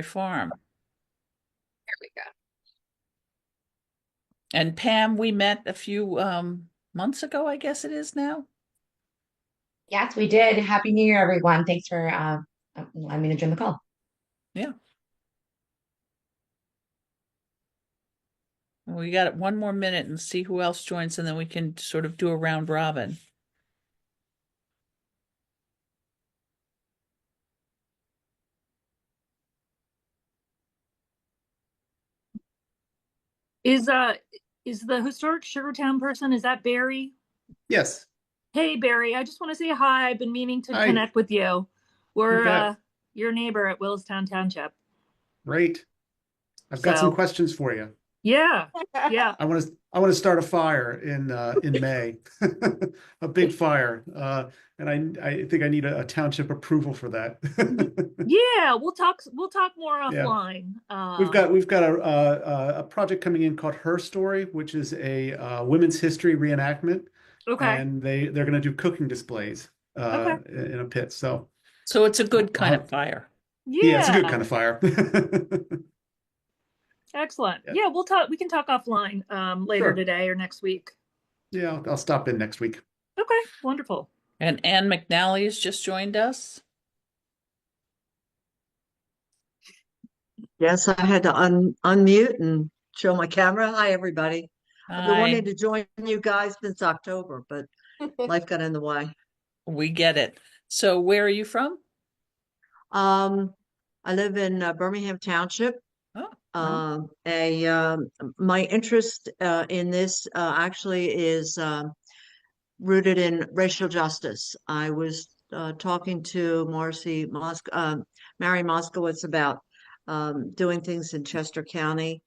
Farm. There we go. And Pam, we met a few months ago, I guess it is now. Yes, we did. Happy New Year, everyone. Thanks for letting me to join the call. Yeah. We got one more minute and see who else joins, and then we can sort of do a round robin. Is uh is the historic Sugartown person, is that Barry? Yes. Hey Barry, I just want to say hi. I've been meaning to Hi. connect with you. You We're bet. your neighbor at Willistown Township. Great. I've got some So questions for you. yeah, yeah. I want to start a fire in May, a big fire, and I think I need a township approval for that. Yeah, we'll talk more Yeah, offline. we've got a project coming in called Her Story, which is a women's history reenactment, Okay. and they're going to do cooking displays Okay. in a pit. So So it's a good kind uh, of fire. yeah, it's a good Yeah. kind of fire. Excellent. Yeah, Yeah, we can talk offline later sure. today or next week. Yeah, I'll stop in next week. Okay, wonderful. And Ann McNally has just joined us. Yes, I had to unmute and show my camera. Hi, everybody. I've been wanting Hi, to join you guys since October, but life got in the way. we get it. So where are you from? Um, I live in Birmingham Township. Oh, no. A My interest in this actually is rooted in racial justice. I was talking to Mary Moskowitz about doing things in Chester County,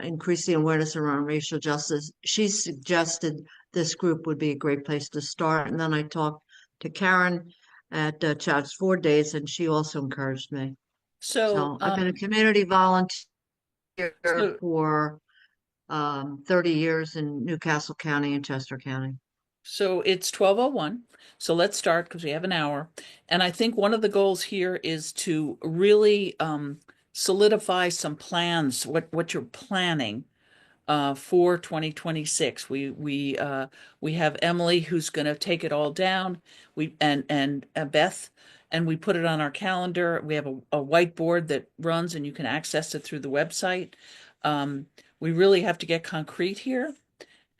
increasing awareness around racial justice. She suggested this group would be a great place to start. And then I talked to Karen at Chad's Ford Days, and she also encouraged me. So, So I've been a community volunteer so for 30 years in Newcastle County and Chester County. So it's 12:01. So let's start because we have an hour. And I think one of the goals here is to really solidify some plans, what you're planning for 2026. We have Emily who's going to take it all down. We and Beth, and we put it on our calendar. We have a whiteboard that runs and you can access it through the website. Um, we really have to get concrete here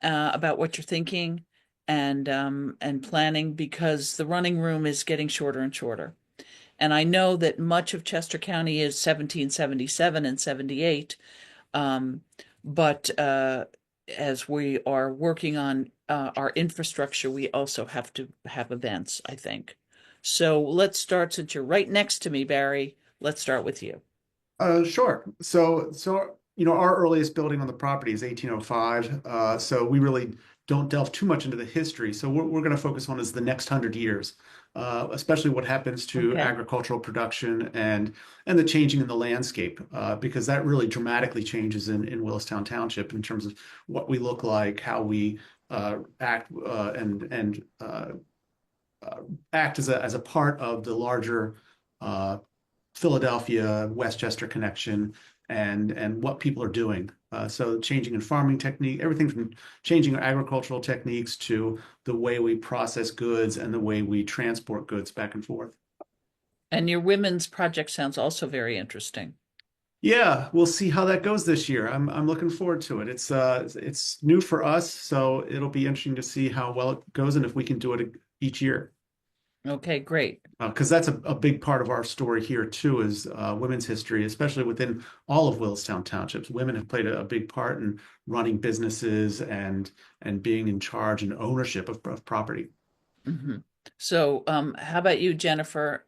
about what you're thinking and planning because the running room is getting shorter and shorter. And I know that much of Chester County is 1777 and 78, um, but as we are working on our infrastructure, we also have to have events, I think. So let's start, since you're right next to me, Barry, let's start with you. Sure. So our earliest building on the property is 1805. So we really don't delve too much into the history. So what we're going to focus on is the next 100 years, especially what happens to Okay. agricultural production and the changing in the landscape, because that really dramatically changes in Willistown Township in terms of what we look like, how we act, and act as a part of the larger uh, Philadelphia, Westchester connection and what people are doing. So changing in farming technique, everything from changing agricultural techniques to the way we process goods and the way we transport goods back and forth. And your women's project sounds also very interesting. Yeah, we'll see how that goes this year. I'm looking forward to it. It's new for us, so it'll be interesting to see how well it goes and if we can do it each year. Okay, great. Because that's a big part of our story here too, is women's history, especially within all of Willistown Townships. Women have played a big part in running businesses and being in charge and ownership of property. Hmm. So, how about you, Jennifer?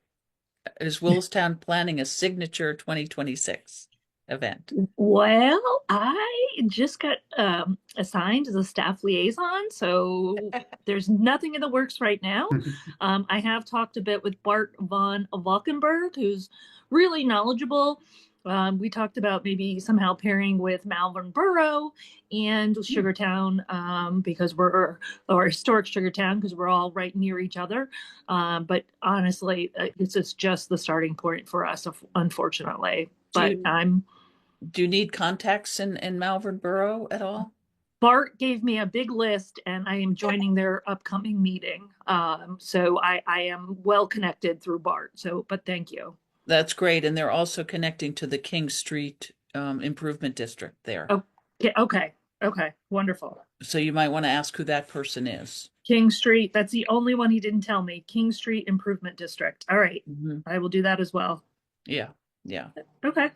Is Willistown planning a signature 2026 event? Well, I just got assigned as a staff liaison, so there's nothing in the works right now. I have talked a bit with Bart von Valkenburg, who's really knowledgeable We talked about maybe somehow pairing with Malvern Borough and Hmm. Sugartown, because we're, or historic Sugartown, because we're all right near each other. But honestly, this is just the starting point for us, unfortunately. Do But you do you need contacts in Malvern Borough at all? Bart gave me a big list, and I am joining their upcoming meeting. So I am well connected through Bart. So, but thank you. That's great. And they're also connecting to the King Street Improvement District there. Okay, okay, okay, wonderful. So you might want to ask who that person is. King Street, that's the only one he didn't tell me. King Street Improvement District. All right, Mhm. I will do that as well. Yeah, yeah. Okay,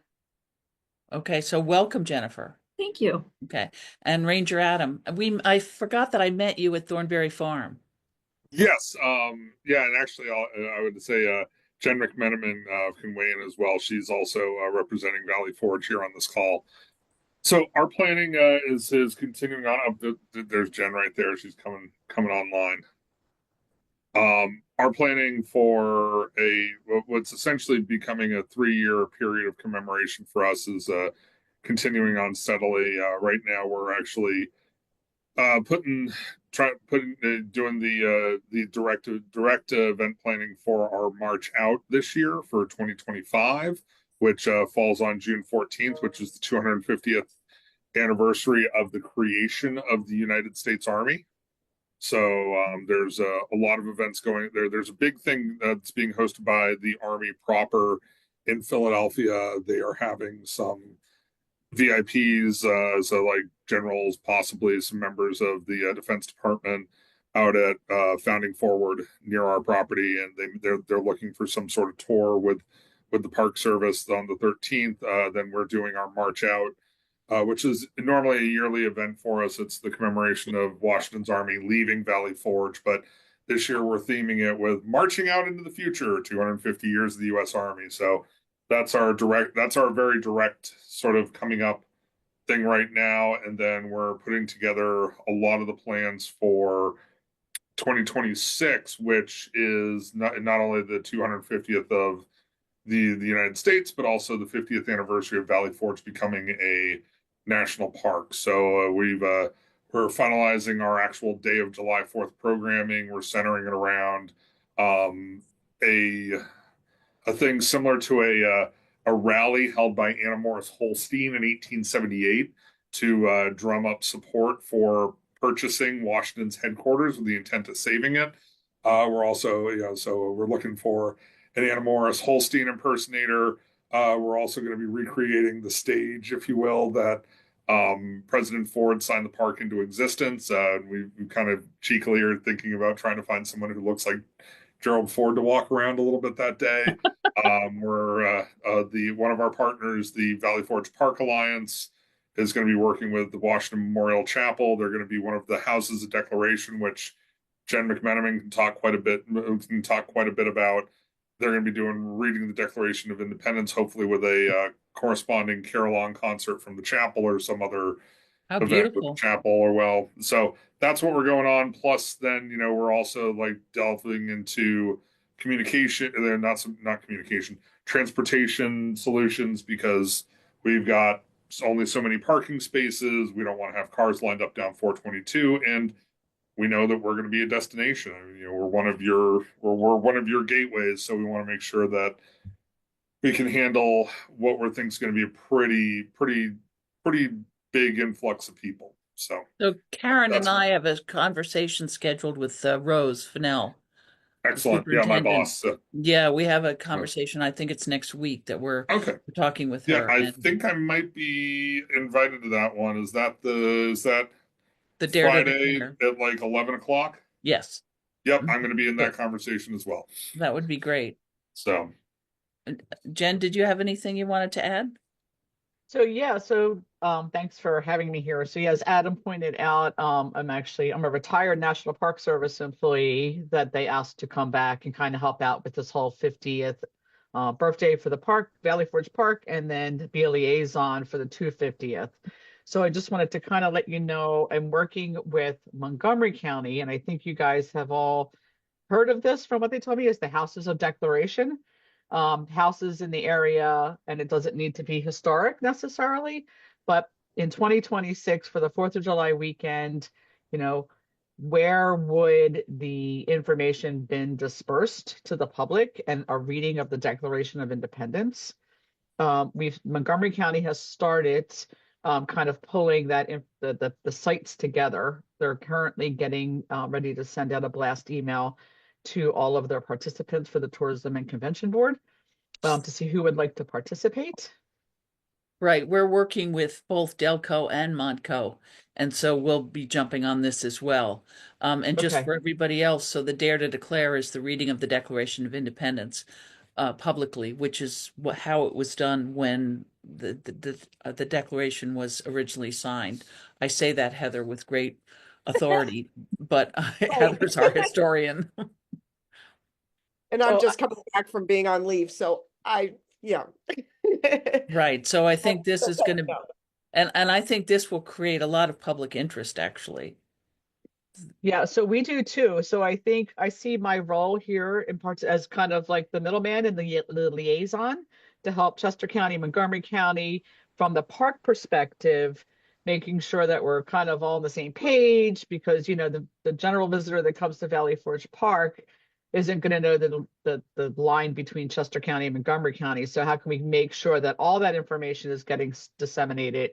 Okay, so welcome, Jennifer. thank you. Okay. And Ranger Adam, I forgot that I met you at Thornberry Farm. Yes, yeah, and actually, I would say Jen McMenamin can weigh in as well. She's also representing Valley Forge here on this call. So our planning is continuing on. There's Jen right there. She's coming online. Our planning for what's essentially becoming a 3-year period of commemoration for us is continuing on steadily. Right now, we're actually putting doing the direct event planning for our march out this year for 2025, which falls on June 14th, which is the 250th anniversary of the creation of the United States Army. So there's a lot of events going there. There's a big thing that's being hosted by the Army proper in Philadelphia. They are having some VIPs, so like generals, possibly some members of the Defense Department out at Founding Forward near our property, and they're looking for some sort of tour with the Park Service on the 13th. Then we're doing our march out, which is normally a yearly event for us. It's the commemoration of Washington's Army leaving Valley Forge, but this year we're theming it with marching out into the future, 250 years of the U.S. Army. So that's our very direct sort of coming up thing right now. And then we're putting together a lot of the plans for 2026, which is not only the 250th of the United States, but also the 50th anniversary of Valley Forge becoming a national park. So we're finalizing our actual day of July 4th programming. We're centering it around um, a a thing similar to a rally held by Anna Morris Holstein in 1878 to drum up support for purchasing Washington's headquarters with the intent of saving it. We're also, so we're looking for an Anna Morris Holstein impersonator. We're also going to be recreating the stage, if you will, that President Ford signed the park into existence. We kind of cheekily are thinking about trying to find someone who looks like Gerald Ford to walk around a little bit that day. We're the one of our partners, the Valley Forge Park Alliance, is going to be working with the Washington Memorial Chapel. They're going to be one of the houses of declaration, which Jen McMenamin can talk quite a bit about. They're going to be reading the Declaration of Independence, hopefully with a corresponding carillon concert from the chapel or some other How event with the beautiful. chapel or well. So that's what we're going on. Plus, then we're also like delving into communication. They're not communication, transportation solutions because we've got only so many parking spaces. We don't want to have cars lined up down 422, and we know that we're going to be a destination. I mean, we're one of your gateways, so we want to make sure that we can handle what we think is going to be a pretty big influx of people. So So Karen and that's I have a conversation scheduled with Rose Fennell, the excellent. Yeah, my superintendent. boss. Yeah, we have a conversation. I think it's next week that Okay. we're talking with Yeah, her. I And think I might be invited to that one. Is that the Dare to Friday Declare. at like 11 o'clock? Yes. Yep, Mhm. I'm going to be in that Good. conversation as well. That would be great. So Jen, did you have anything you wanted to add? So yeah, so thanks for having me here. So yeah, as Adam pointed out, I'm a retired National Park Service employee that they asked to come back and kind of help out with this whole 50th birthday for the park, Valley Forge Park, and then be a liaison for the 250th. So I just wanted to kind of let you know I'm working with Montgomery County, and I think you guys have all heard of this from what they told me is the Houses of Declaration. houses in the area, and it doesn't need to be historic necessarily. But in 2026 for the 4th of July weekend, you know, where would the information been dispersed to the public and a reading of the Declaration of Independence? Montgomery County has started kind of pulling the sites together. They're currently getting ready to send out a blast email to all of their participants for the Tourism and Convention Board to see who would like to participate. Right, we're working with both Delco and Montco, and so we'll be jumping on this as well. And just Okay. for everybody else, so the Dare to Declare is the reading of the Declaration of Independence publicly, which is how it was done when the Declaration was originally signed. I say that, Heather, with great authority, but Heather's our historian. And I'm So just coming back from being on leave, so yeah. Right, so I think this is going to, Yeah. and I think this will create a lot of public interest, actually. yeah, so we do too. So I think I see my role here in parts as kind of like the middleman and the liaison to help Chester County, Montgomery County from the park perspective, making sure that we're kind of all on the same page because you know the general visitor that comes to Valley Forge Park isn't going to know the line between Chester County and Montgomery County. So how can we make sure that all that information is getting disseminated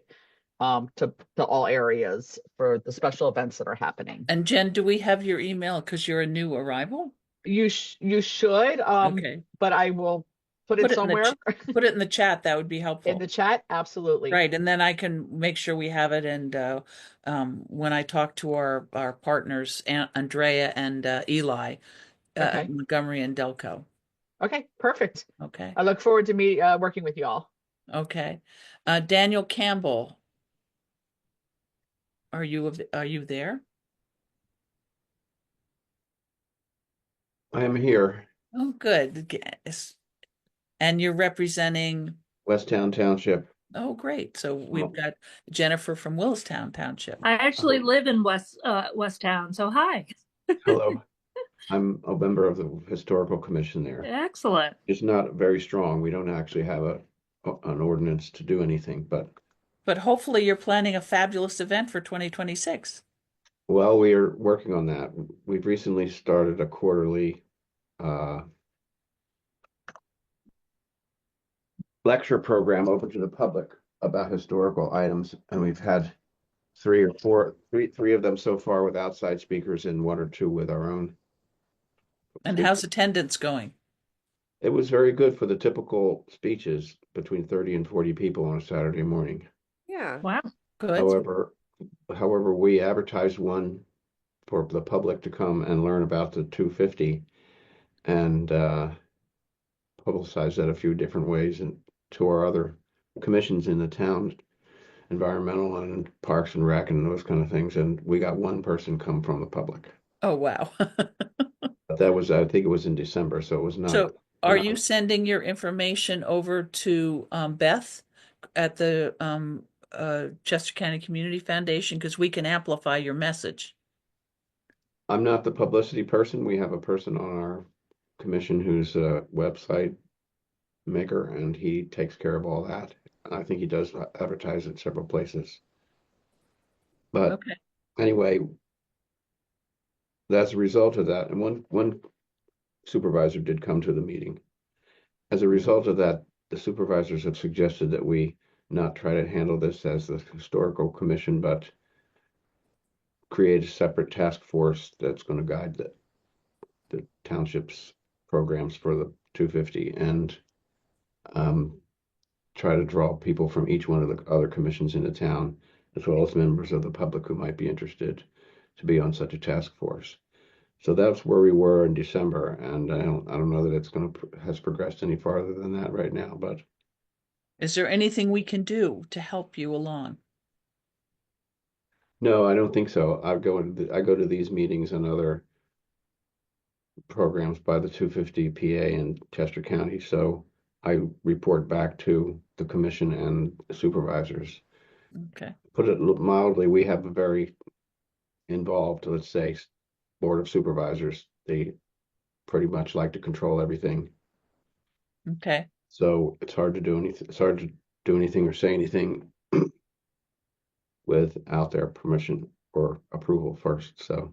to all areas for the special events that are happening? And Jen, do we have your email because you're a new arrival? You should, Okay. but I will put it Put it in the somewhere put it in the chat. That would be in helpful. the chat. Absolutely. Right, and then I can make sure we have it. And when I talk to our partners, Andrea and Eli, Okay. Montgomery and Delco. Okay. Perfect. Okay, I look forward to working with you all. okay. Daniel Campbell, are you there? I am here, Oh, good. Yes. And you're representing. Westtown Township. Oh, great. So we've got Jennifer from Willstown Township. I actually live in Westtown, so hi. Hello. I'm a member of the Historical Commission there. Excellent. It's not very strong. We don't actually have an ordinance to do anything, but But hopefully you're planning a fabulous event for 2026. well, we are working on that. We've recently started a quarterly lecture program open to the public about historical items, and we've had three of them so far with outside speakers and one or two with our own. And speakers. how's attendance going? It was very good for the typical speeches, between 30 and 40 people on a Saturday morning. Yeah. Wow. Good. However, we advertised one for the public to come and learn about the 250 and publicize that a few different ways and to our other commissions in the town, environmental and parks and rec and those kind of things. And we got one person come from the public. Oh, wow. But that was, I think it was in December, so it was not. So are you sending your information over to Beth at the Chester County Community Foundation? Because we can amplify your message. I'm not the publicity person. We have a person on our commission who's a website maker, and he takes care of all that. And I think he does advertise at several places. But Okay. anyway, that's a result of that. And one supervisor did come to the meeting. As a result of that, the supervisors have suggested that we not try to handle this as the historical commission, but create a separate task force that's going to guide the township's programs for the 250 and try to draw people from each one of the other commissions in the town, as well as members of the public who might be interested to be on such a task force. So that's where we were in December, and I don't know that it's has progressed any farther than that right now. But is there anything we can do to help you along? no, I don't think so. I go to these meetings and other programs by the 250 PA in Chester County, so I report back to the commission and the supervisors. Okay. Put it mildly, we have a very involved, let's say, board of supervisors. They pretty much like to control everything. Okay. So it's hard to do anything. It's hard to do anything or say anything without their permission or approval first. So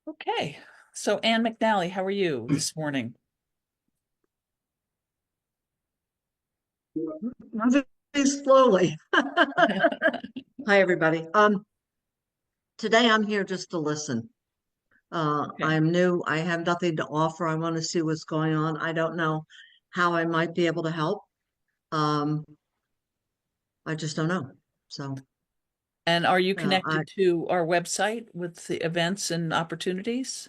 Okay. So Ann McNally, how are you this morning? Moving slowly. Hi, everybody. Today I'm here just to listen. Okay. I'm new. I have nothing to offer. I want to see what's going on. I don't know how I might be able to help. Um, I just don't know. So, And are you I connected to our website with the events and opportunities?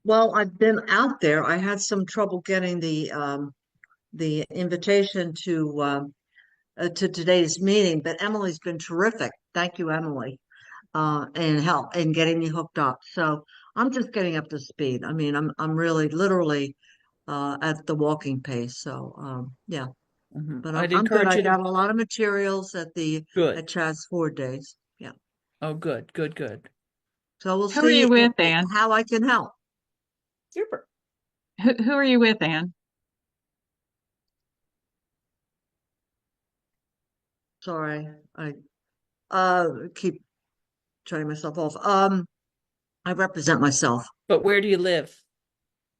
well, I've been out there. I had some trouble getting the invitation to today's meeting, but Emily's been terrific. Thank you, Emily, and help in getting me hooked up. So I'm just getting up to speed. I mean, I'm really literally at the walking pace. So yeah, but I'd I'm good. encourage I you to, got a lot of materials good. at Chad's 4 days. Yeah. Oh, good, good, good. So we'll Who are you see with, Anne? how I can help. Super. Who are you with, Anne? Sorry, I keep turning myself off. I represent myself. But where do you live?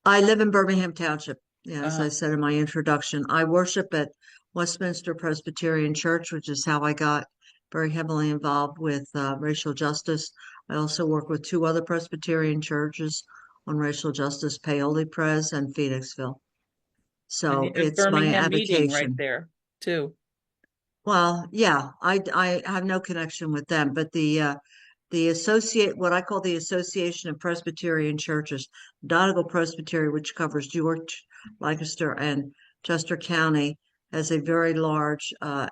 I live in Birmingham Township. Yeah, as I Uh, said in my introduction, I worship at Westminster Presbyterian Church, which is how I got very heavily involved with racial justice. I also work with two other Presbyterian churches on racial justice, Paoli Pres and Phoenixville. and So you have it's my Birmingham meeting right avocation. there too. Well, yeah, I have no connection with them, but the associate what I call the Association of Presbyterian Churches, Donegal Presbytery, which covers York, Lancaster, and Chester County, has a very large a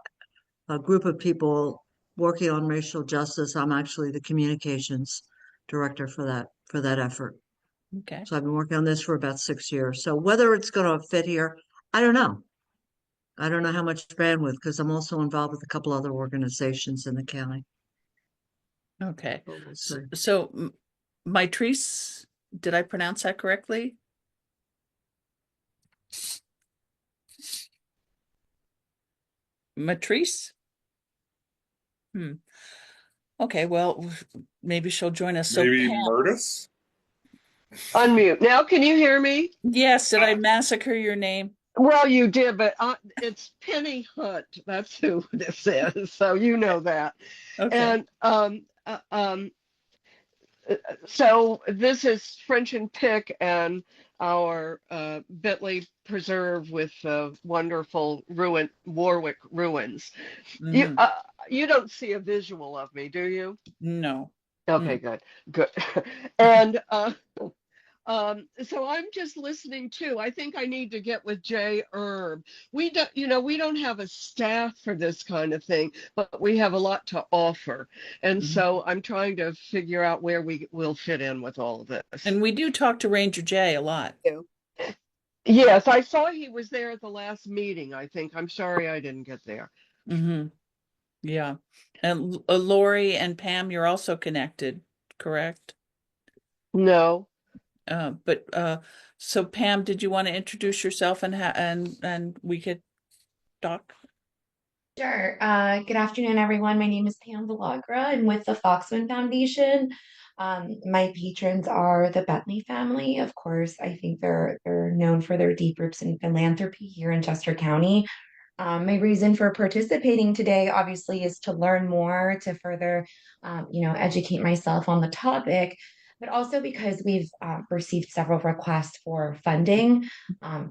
group of people working on racial justice. I'm actually the communications director for that effort. Okay. So I've been working on this for about 6 years. So whether it's going to fit here, I don't know. I don't know how much bandwidth because I'm also involved with a couple other organizations in the county. Okay. So we'll So, see. Mitrice, did I pronounce that correctly? Matrice? Hmm. Okay, well, maybe she'll join us. So Maybe Pam, Murtis? Unmute. Now, can you hear me? yes, did I massacre your name? Well, you did, but it's Penny Hunt. That's who this is. So you know that. Okay. And so this is French and Pick and our Bentley Preserve with wonderful Warwick ruins. You Hmm. uh, you don't see a visual of me, do you? No. Okay, Mm. good. And so I'm just listening too. I think I need to get with Jay Erb. We don't have a staff for this kind of thing, but we have a lot to offer. And Mhm. so I'm trying to figure out where we will fit in with all of this. And we do talk to Ranger Jay a lot. Yes, I saw he was there at the last meeting, I think. I'm sorry I didn't get there. Yeah. And Lori and Pam, you're also connected, correct? No. But so Pam, did you want to introduce yourself and we could talk? Sure. Good afternoon, everyone. My name is Pam Villagra. I'm with the Foxman Foundation. My patrons are the Bentley family. Of course, I think they're known for their deep roots in philanthropy here in Chester County. My reason for participating today, obviously, is to learn more, to further, educate myself on the topic, but also because we've received several requests for funding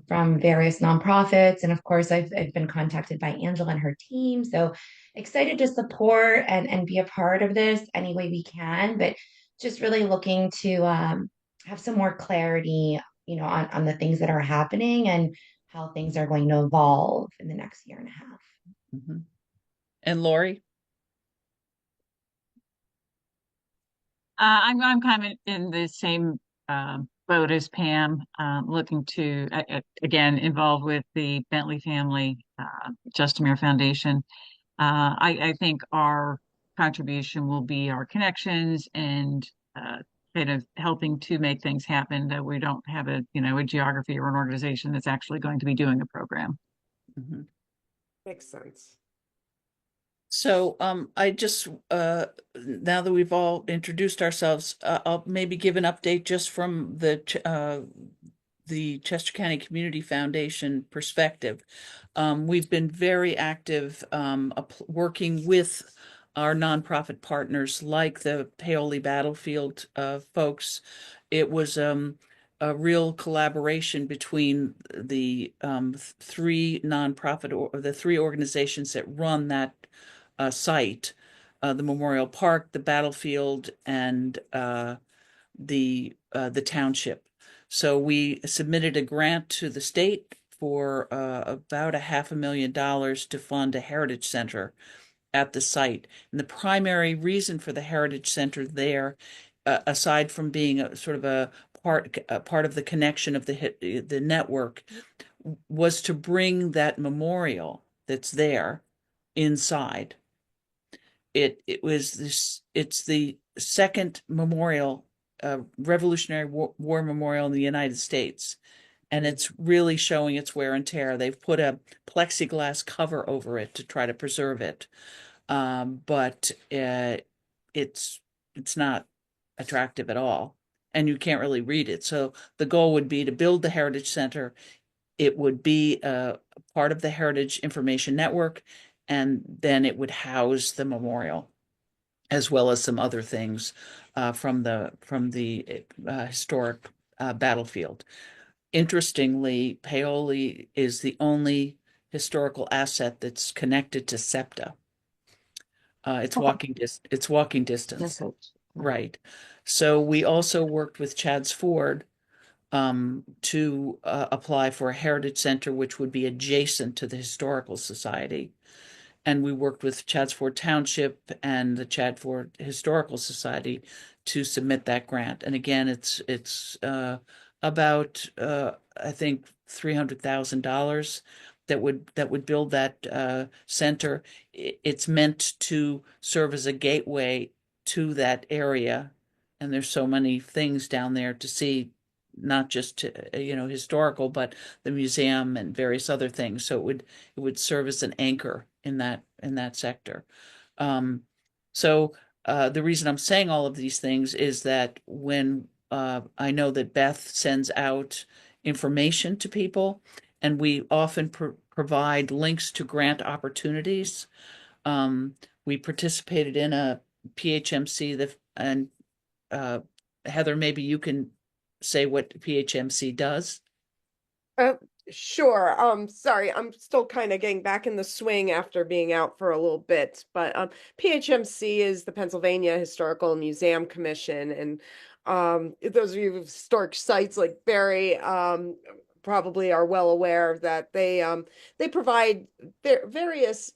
from various nonprofits. And of course, I've been contacted by Angela and her team. So excited to support and be a part of this any way we can, but just really looking to have some more clarity, on the things that are happening and how things are going to evolve in the next year and a half. Mhm. And Lori? I'm kind of in the same boat as Pam, looking to again involved with the Bentley family Justamere Foundation. I think our contribution will be our connections and kind of helping to make things happen, that we don't have a, a geography or an organization that's actually going to be doing a program. Mhm. Makes sense. So I just now that we've all introduced ourselves, I'll maybe give an update just from the Chester County Community Foundation perspective. We've been very active working with our nonprofit partners like the Paoli Battlefield folks. It was a real collaboration between the three nonprofit or the three organizations that run that site, the Memorial Park, the battlefield, and the township. So we submitted a grant to the state for about a $500,000 to fund a heritage center at the site. And the primary reason for the heritage center there, aside from being a sort of a part of the connection of the network, was to bring that memorial that's there inside. It's the second memorial, Revolutionary War memorial in the United States, and it's really showing its wear and tear. They've put a plexiglass cover over it to try to preserve it, but it's not attractive at all, and you can't really read it. So the goal would be to build the Heritage Center. It would be a part of the Heritage Information Network, and then it would house the memorial as well as some other things from the historic battlefield. Interestingly, Paoli is the only historical asset that's connected to SEPTA. It's walking distance. Right. So we also worked with Chad's Ford to apply for a heritage center, which would be adjacent to the Historical Society. And we worked with Chadsford Township and the Chadford Historical Society to submit that grant. And again, it's about I think $300,000 that would build that center. It's meant to serve as a gateway to that area, and there's so many things down there to see, not just historical, but the museum and various other things. So it would serve as an anchor in that sector. Um, so the reason I'm saying all of these things is that when I know that Beth sends out information to people, and we often provide links to grant opportunities. Um, we participated in a PHMC and Heather, maybe you can say what PHMC does. Uh, sure. Sorry, I'm still kind of getting back in the swing after being out for a little bit. But PHMC is the Pennsylvania Historical Museum Commission, and those of you with historic sites like Barry probably are well aware that they provide various,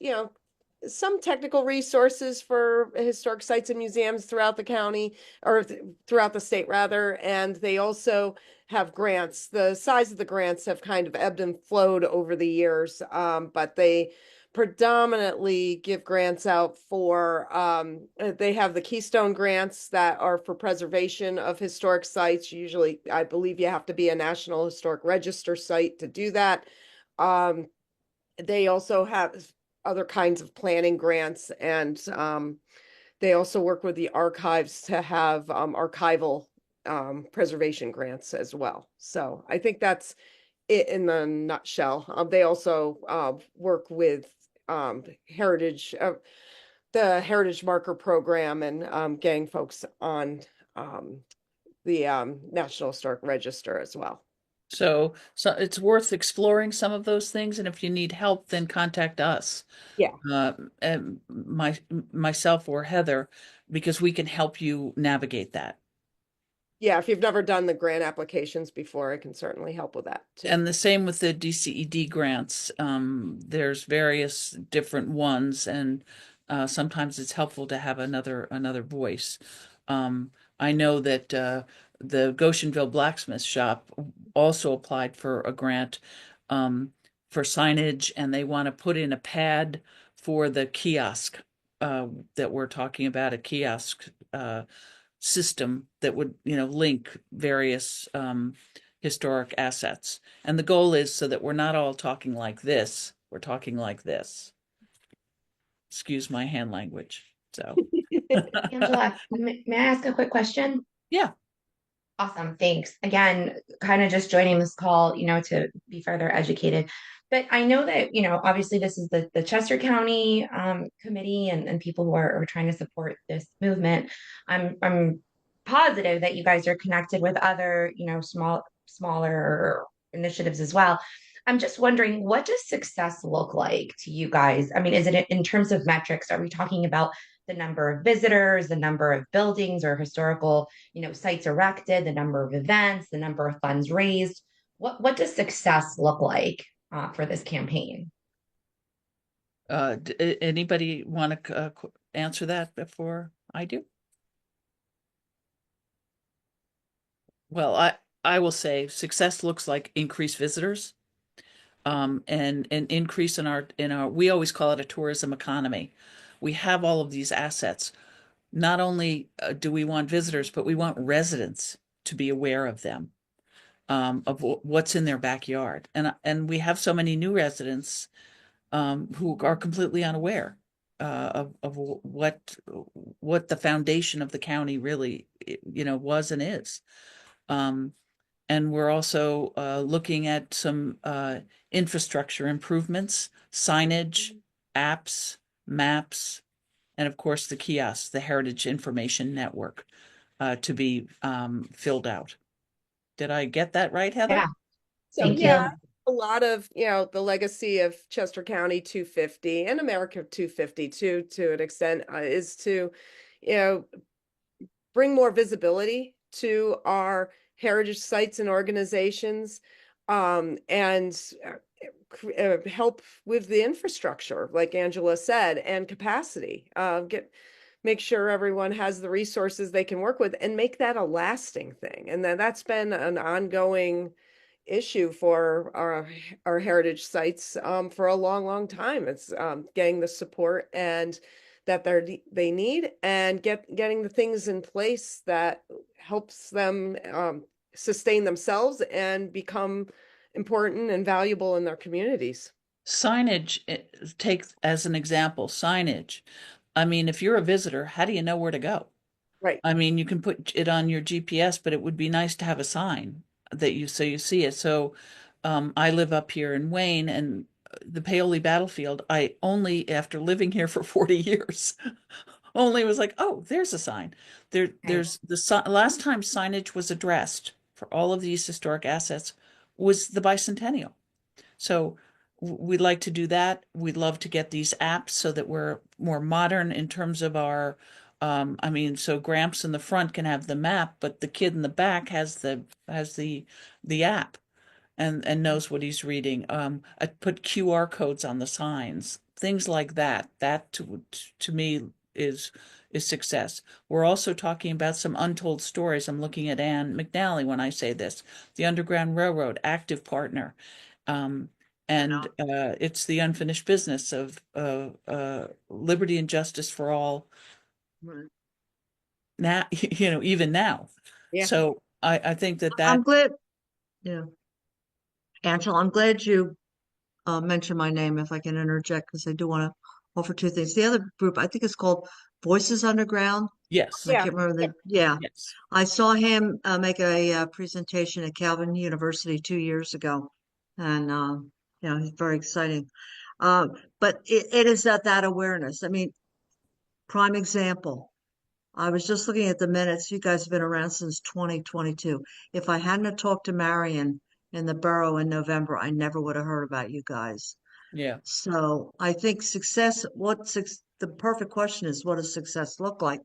some technical resources for historic sites and museums throughout the county, or throughout the state rather, and they also have grants. The size of the grants have kind of ebbed and flowed over the years, but they predominantly give grants out for, they have the Keystone grants that are for preservation of historic sites. Usually, I believe you have to be a National Historic Register site to do that. They also have other kinds of planning grants, and they also work with the archives to have archival preservation grants as well. So I think that's it in the nutshell. They also work with heritage, the Heritage Marker Program, and getting folks on the National Historic Register as well. So it's worth exploring some of those things, and if you need help, then contact us, Yeah. and myself or Heather, because we can help you navigate that. Yeah, if you've never done the grant applications before, I can certainly help with that too. And the same with the DCED grants. There's various different ones, and sometimes it's helpful to have another voice. I know that the Goshenville Blacksmith Shop also applied for a grant for signage, and they want to put in a pad for the kiosk that we're talking about, a kiosk system that would, link various historic assets. And the goal is so that we're not all talking like this, we're talking like this. Excuse my hand language. So, Angela, may I ask a quick question? yeah. Awesome, thanks. Again, kind of just joining this call, to be further educated. But I know that, obviously this is the Chester County committee and people who are trying to support this movement. I'm positive that you guys are connected with other, smaller initiatives as well. I'm just wondering, what does success look like to you guys? I mean, is it in terms of metrics? Are we talking about the number of visitors, the number of buildings or historical sites erected, the number of events, the number of funds raised? What does success look like for this campaign? Anybody want to answer that before I do? Well, I will say success looks like increased visitors, and an increase in our we always call it a tourism economy. We have all of these assets. Not only do we want visitors, but we want residents to be aware of them, of what's in their backyard. And we have so many new residents who are completely unaware of what the foundation of the county really, was and is. Um, and we're also looking at some infrastructure improvements, signage, apps, maps, and of course the kiosks, the Heritage Information Network, to be filled out. Did I get that right, Heather? Yeah, So thank yeah, you. a lot of, the legacy of Chester County 250 and America 250 too, to an extent, is to, you know, bring more visibility to our heritage sites and organizations, and help with the infrastructure, like Angela said, and capacity. Make sure everyone has the resources they can work with, and make that a lasting thing. And that's been an ongoing issue for our heritage sites for a long time. It's getting the support and that they need, and getting the things in place that helps them sustain themselves and become important and valuable in their communities. Signage, take as an example, signage. I mean, if you're a visitor, how do you know where to go? Right. I mean, you can put it on your GPS, but it would be nice to have a sign that so you see it. So, I live up here in Wayne, and the Paoli battlefield, I only, after living here for 40 years, only was like, oh, there's a sign. Right. There's last time signage was addressed for all of these historic assets was the bicentennial. So we'd like to do that. We'd love to get these apps so that we're more modern in terms of our, I mean, so Gramps in the front can have the map, but the kid in the back has the app and knows what he's reading. I put QR codes on the signs, things like that. That to me is success. We're also talking about some untold stories. I'm looking at Ann McNally when I say this. The Underground Railroad, active partner. Um, and it's the unfinished business of liberty and justice for all Right. now, even now. Yeah. So I think that I'm glad, yeah. Angela, I'm glad you mentioned my name, if I can interject, because I do want to offer two things. The other group, I think it's called Voices Underground. I yes, Yeah. can't remember Yep. yeah. yes. I saw him make a presentation at Calvin University 2 years ago, and he's very exciting. But it is that awareness. I mean, prime example. I was just looking at the minutes. You guys have been around since 2022. If I hadn't have talked to Marion in the borough in November, I never would have heard about you guys. Yeah. So I think the perfect question is, what does success look like?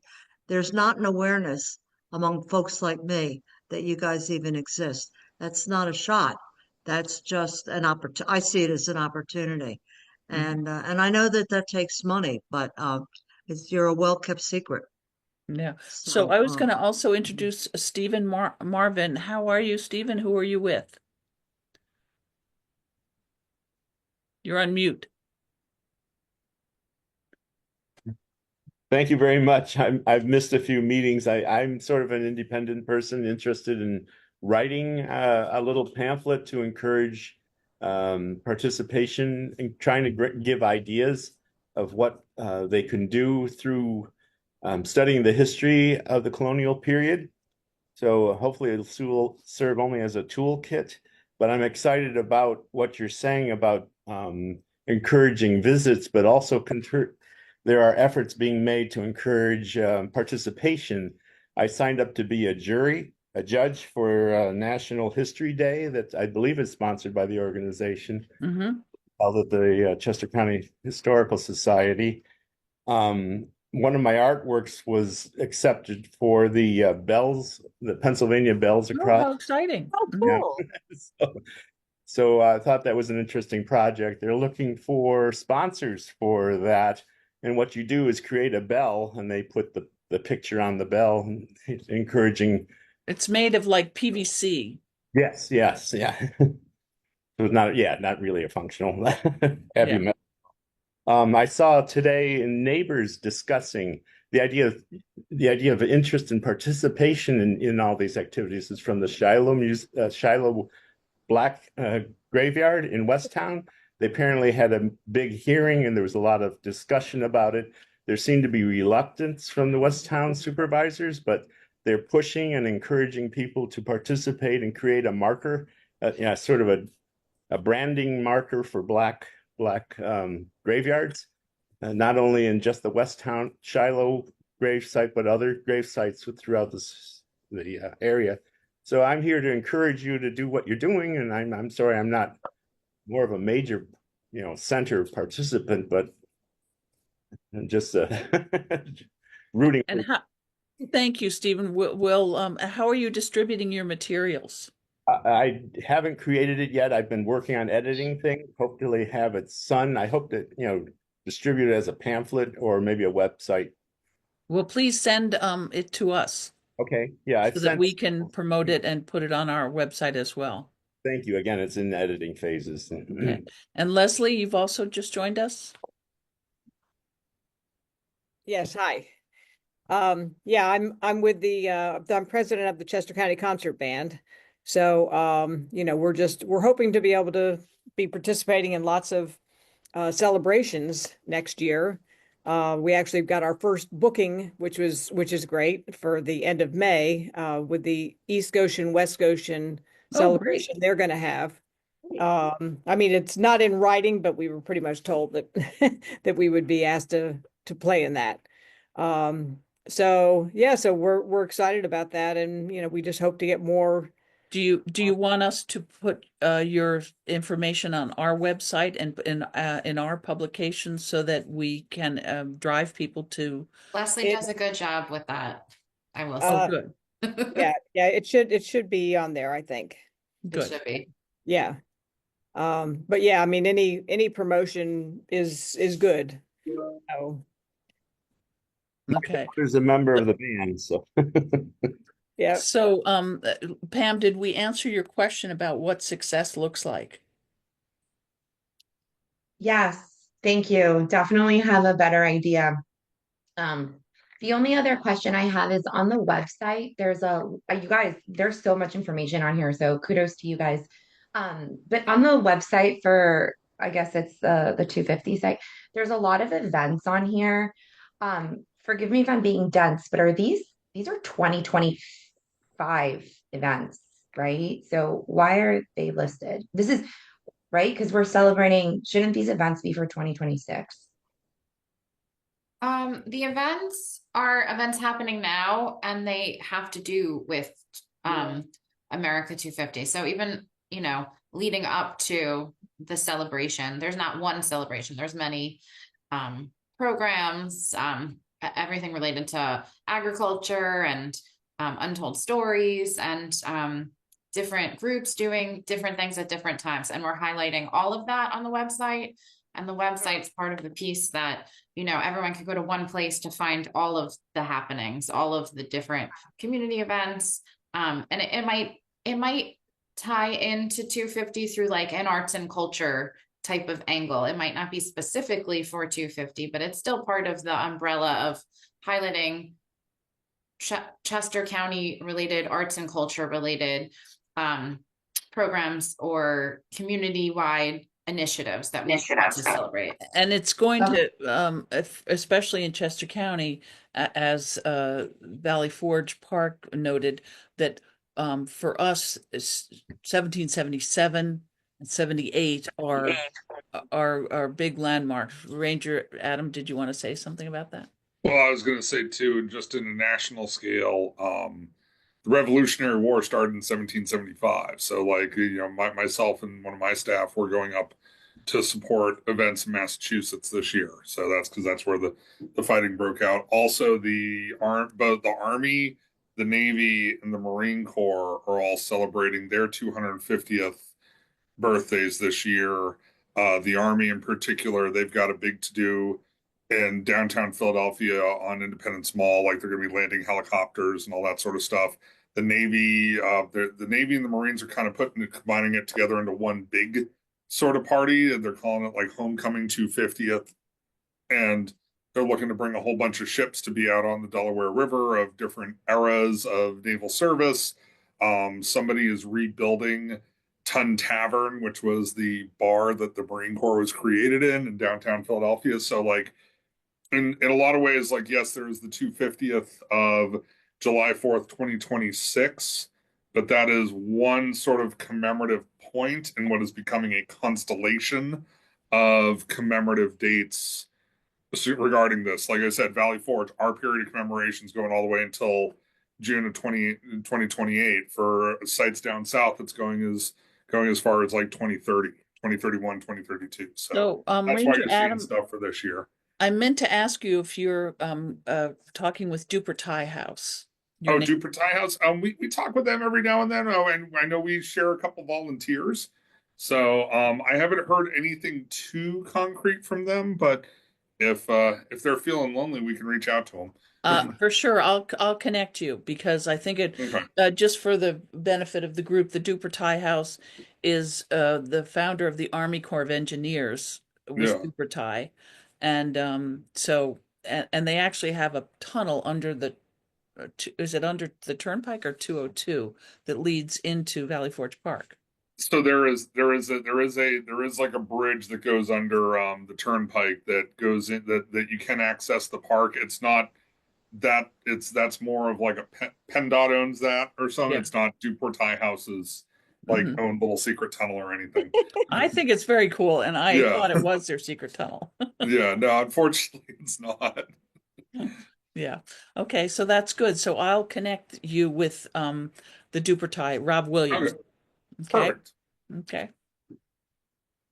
There's not an awareness among folks like me that you guys even exist. That's not a shot. That's just an opportunity. I see it as an opportunity. Mhm. And I know that takes money, but you're a well-kept secret. Yeah. So So, I was going to also introduce Stephen Marvin. How are you, Stephen? Who are you with? You're on mute. Thank you very much. I've missed a few meetings. I'm sort of an independent person interested in writing a little pamphlet to encourage participation and trying to give ideas of what they can do through studying the history of the colonial period. So hopefully it'll serve only as a toolkit, but I'm excited about what you're saying about encouraging visits, but also there are efforts being made to encourage participation. I signed up to be a judge for National History Day that I believe is sponsored by the organization, held at the Chester County Historical Society. One of my artworks was accepted for the bells, the Pennsylvania bells Oh, across. how exciting. Oh, Yeah. cool. So I thought that was an interesting project. They're looking for sponsors for that. And what you do is create a bell and they put the picture on the bell, encouraging. It's made of like PVC. Yes, yes, yeah. So it's not really a functional heavy metal. I saw today in Neighbors discussing the idea of interest and participation in all these activities is from the Shiloh Black Graveyard in Westtown. They apparently had a big hearing and there was a lot of discussion about it. There seemed to be reluctance from the Westtown supervisors, but they're pushing and encouraging people to participate and create a marker, sort of a branding marker for Black graveyards, not only in just the Westtown Shiloh grave site, but other grave sites throughout the area. So I'm here to encourage you to do what you're doing, and I'm sorry I'm not more of a major, center participant, but I'm just rooting. And thank you, Stephen. How are you distributing your materials? I haven't created it yet. I've been working on editing things. Hopefully have it done. I hope to, distribute it as a pamphlet or maybe a website. Well, please send it to us. Okay. Yeah. So that we can promote it and put it on our website as well. Thank you. Again, it's in editing phases. Okay. And Leslie, you've also just joined us? Yes, hi. Yeah, I'm with I'm president of the Chester County Concert Band. So we're hoping to be able to be participating in lots of celebrations next year. We actually got our first booking, which is great, for the end of May, with the East Goshen, West Goshen celebration they're going to have. I mean, it's not in writing, but we were pretty much told that that we would be asked to play in that. So we're excited about that, and we just hope to get more. Do you want us to put your information on our website and in our publications so that we can drive people to? Leslie does a good job with that. I will say. Oh, good. Yeah, it should be on there, I think. Good. It should be. Yeah. But yeah, I mean, any promotion is good. So. Okay. There's a member of the band, so. Yeah. So, Pam, did we answer your question about what success looks like? Yes, thank you. Definitely have a better idea. The only other question I have is on the website. You guys, there's so much information on here, so kudos to you guys. But on the website for, I guess it's the 250 site, there's a lot of events on here. Forgive me if I'm being dense, but these are 2025 events, right? So why are they listed? This is right because we're celebrating. Shouldn't these events be for 2026? The events are events happening now, and they have to do with America 250. So even, leading up to the celebration, there's not one celebration, there's many programs, everything related to agriculture and untold stories, and different groups doing different things at different times. And we're highlighting all of that on the website. And the website's part of the piece that, everyone can go to one place to find all of the happenings, all of the different community events. And it might tie into 250 through like an arts and culture type of angle. It might not be specifically for 250, but it's still part of the umbrella of highlighting Chester County related arts and culture related programs or community wide initiatives that we want to celebrate. And it's going to, especially in Chester County, as Valley Forge Park noted, that for us, 1777 and 78 are big landmarks. Ranger Adam, did you want to say something about that? Well, I was going to say too, just in a national scale, the Revolutionary War started in 1775. So, like, myself and one of my staff were going up to support events in Massachusetts this year. So that's because that's where the fighting broke out. Also, both the Army, the Navy, and the Marine Corps are all celebrating their 250th birthdays this year. The Army, in particular, they've got a big to do in downtown Philadelphia on Independence Mall. Like, they're going to be landing helicopters and all that sort of stuff. The Navy, the Navy and the Marines are kind of combining it together into one big sort of party, and they're calling it like Homecoming 250th. And they're looking to bring a whole bunch of ships to be out on the Delaware River of different eras of naval service. Somebody is rebuilding Tun Tavern, which was the bar that the Marine Corps was created in downtown Philadelphia. So, like, in a lot of ways, like, yes, there's the 250th of July 4th, 2026, but that is one sort of commemorative point in what is becoming a constellation of commemorative dates regarding this. Like I said, Valley Forge, our period of commemoration is going all the way until June of 2028. For sites down south, it's going as far as like 2030, 2031, 2032. So that's why Ranger you're Adam, seeing stuff for this year. I meant to ask you if you're talking with Duper Tie House. Duper Tie House. We talk with them every now and then. Oh, and I know we share a couple volunteers. So I haven't heard anything too concrete from them, but if they're feeling lonely, we can reach out to them. For sure, I'll connect you, because I think it just for the benefit of the group, the Duper Tie House is the founder of the Army Corps of Engineers was Duper Tie, and so and they actually have a tunnel under the is it under the Turnpike or 202 that leads into Valley Forge Park? So there is like a bridge that goes under the Turnpike that goes in that you can access the park. It's not that that's more of like a PennDOT owns that or something. Yeah. It's not Duport Tie House's like own little secret tunnel or anything. I think it's very cool, and I thought it was their secret tunnel. Yeah, no, unfortunately it's not. Yeah. Okay, so that's good. So I'll connect you with the Duper Tie, Rob Williams. Okay. Perfect. Okay.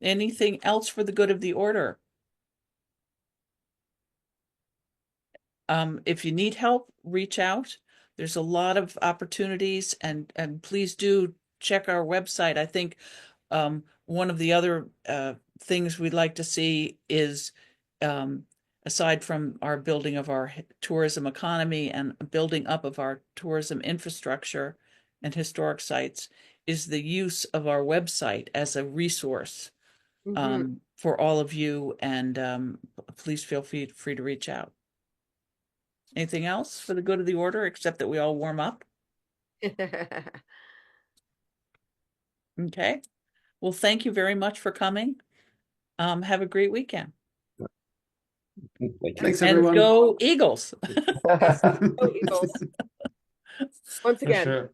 Anything else for the good of the order? If you need help, reach out. There's a lot of opportunities, and please do check our website. I think one of the other things we'd like to see is aside from our building of our tourism economy and building up of our tourism infrastructure and historic sites, is the use of our website as a resource for all of you, and please feel free to reach out. Anything else for the good of the order, except that we all warm up? Okay. Well, thank you very much for coming. Have a great weekend. Thanks, everyone. And go Eagles. Yes, go Eagles. Once again.